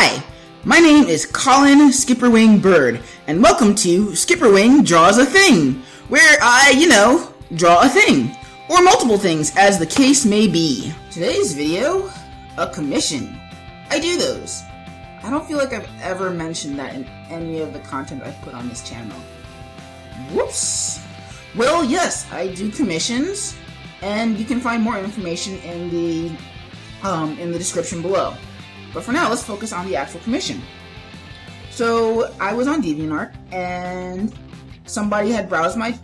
Hi, my name is Colin SkipperWing Bird, and welcome to SkipperWing Draws a Thing, where I, draw a thing, or multiple things as the case may be. Today's video, a commission. I do those. I don't feel like I've ever mentioned that in any of the content I've put on this channel. Whoops. Well, yes, I do commissions, and you can find more information in the description below. But for now, let's focus on the actual commission. So I was on DeviantArt, and somebody had browsed my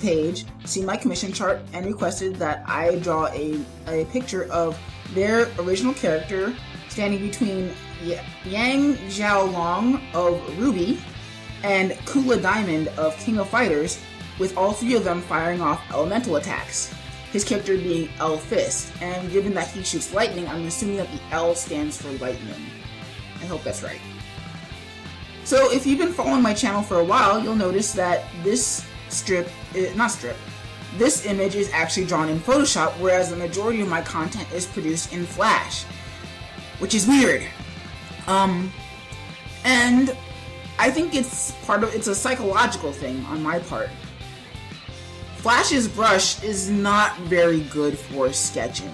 page, seen my commission chart, and requested that I draw a picture of their original character standing between Yang Xiaolong of Ruby and Kula Diamond of King of Fighters, with all three of them firing off elemental attacks. His character being L Fist, and given that he shoots lightning, I'm assuming that the L stands for lightning. I hope that's right. So if you've been following my channel for a while, you'll notice that this this image is actually drawn in Photoshop, whereas the majority of my content is produced in Flash, which is weird. And I think it's a psychological thing on my part. Flash's brush is not very good for sketching.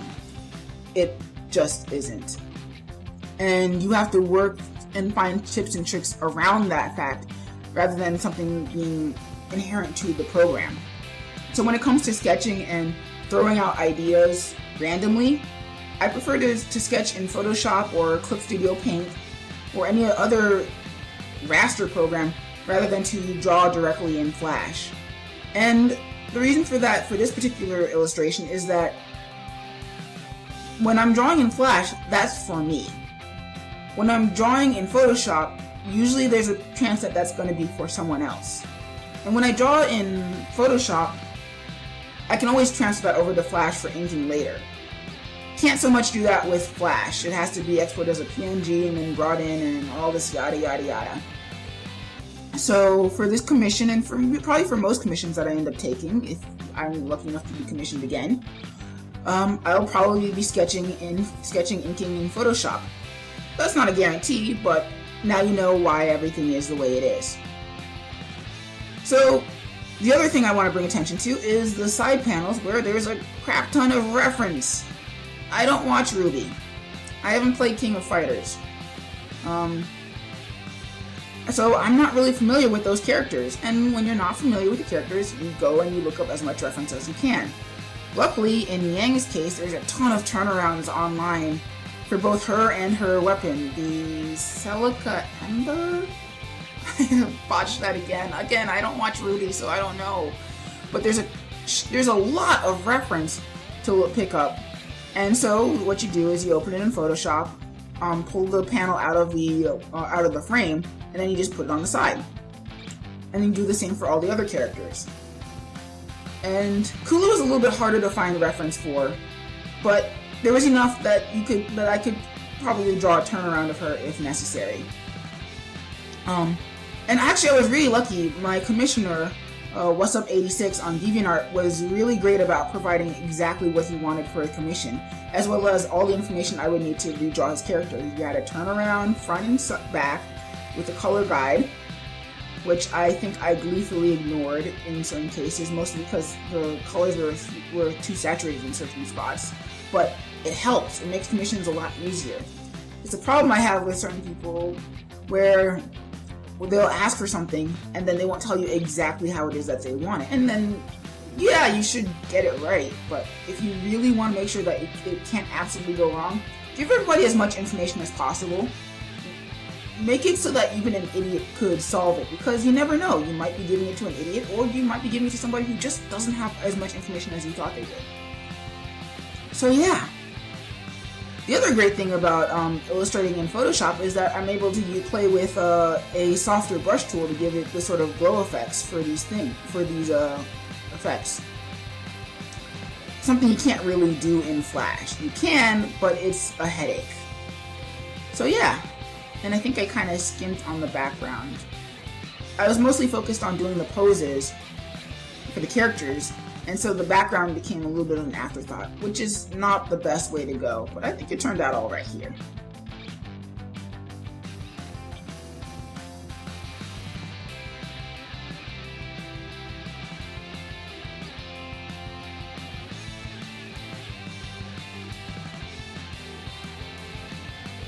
It just isn't. And you have to work and find tips and tricks around that fact rather than something being inherent to the program. So when it comes to sketching and throwing out ideas randomly, I prefer to sketch in Photoshop or Clip Studio Paint or any other raster program rather than to draw directly in Flash. And the reason for that, for this particular illustration, is that when I'm drawing in Flash, that's for me. When I'm drawing in Photoshop, usually there's a chance that that's going to be for someone else. And when I draw in Photoshop, I can always transfer that over to Flash for inking later. Can't so much do that with Flash. It has to be exported as a PNG and then brought in and all this yada yada yada. So for this commission, and probably for most commissions that I end up taking, if I'm lucky enough to be commissioned again, I'll probably be inking in Photoshop. That's not a guarantee, but now you know why everything is the way it is. So the other thing I want to bring attention to is the side panels, where there's a crap ton of reference. I don't watch Ruby. I haven't played King of Fighters. So I'm not really familiar with those characters, and when you're not familiar with the characters, you go and you look up as much reference as you can. Luckily, in Yang's case, there's a ton of turnarounds online for both her and her weapon, the Celica Ember? I botched that again. Again, I don't watch Ruby, so I don't know. But there's a lot of reference to pick up, and so what you do is you open it in Photoshop, pull the panel out of the frame, and then you just put it on the side. And then you do the same for all the other characters. And Kula was a little bit harder to find reference for, but there was enough that I could probably draw a turnaround of her if necessary. And actually, I was really lucky. My commissioner, What's Up 86 on DeviantArt, was really great about providing exactly what he wanted for a commission, as well as all the information I would need to redraw his character. He had a turnaround front and back with a color guide, which I think I gleefully ignored in certain cases, mostly because the colors were too saturated in certain spots. But it helps. It makes commissions a lot easier. It's a problem I have with certain people where they'll ask for something and then they won't tell you exactly how it is that they want it. And then, yeah, you should get it right. But if you really want to make sure that it can't absolutely go wrong, give everybody as much information as possible. Make it so that even an idiot could solve it, because you never know. You might be giving it to an idiot, or you might be giving it to somebody who just doesn't have as much information as you thought they did. So yeah. The other great thing about illustrating in Photoshop is that I'm able to play with a softer brush tool to give it the sort of glow effects for these effects. Something you can't really do in Flash. You can, but it's a headache. So yeah. And I think I kind of skimped on the background. I was mostly focused on doing the poses for the characters, and so the background became a little bit of an afterthought, which is not the best way to go, but I think it turned out all right here.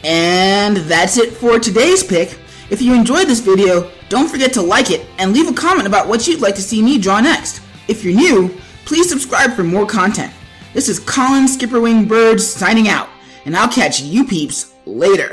And that's it for today's pick. If you enjoyed this video, don't forget to like it and leave a comment about what you'd like to see me draw next. If you're new, please subscribe for more content. This is Colin SkipperWing Birds signing out, and I'll catch you peeps later.